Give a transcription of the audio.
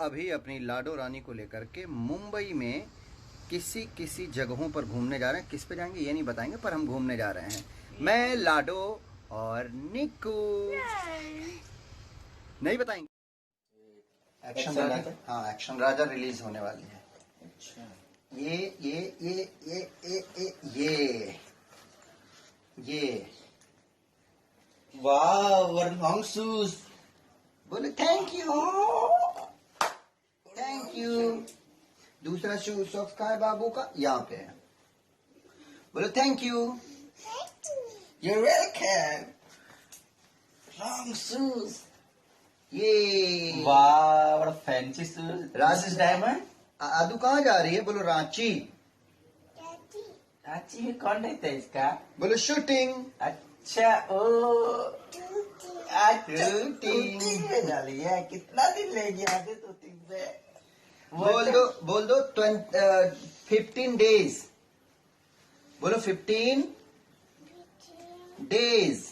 अभी अपनी लाडो रानी को लेकर के मुंबई में किसी जगहों पर घूमने जा रहे हैं। किस पे जाएंगे ये नहीं बताएंगे, पर हम घूमने जा रहे हैं। मैं, लाडो और निकू। नहीं बताएंगे। एक्शन राजा, हाँ एक्शन राजा रिलीज होने वाली है। अच्छा। ये वाह, लॉन्ग शूज। बोले थैंक यू। दूसरा शूज सॉक्स का है बाबू का, यहाँ पे है। बोलो thank you. You're welcome. Long shoes. ये वाह, what a fancy shoes. Rajesh diamond. आदू कहाँ जा रही है? बोलो रांची। रांची में कौन रहता है इसका? बोलो शूटिंग। अच्छा, ओ शूटिंग में डाली है। कितना दिन ले गया थे शूटिंग पे? बोल दो 15 डेज। बोलो 15 डेज।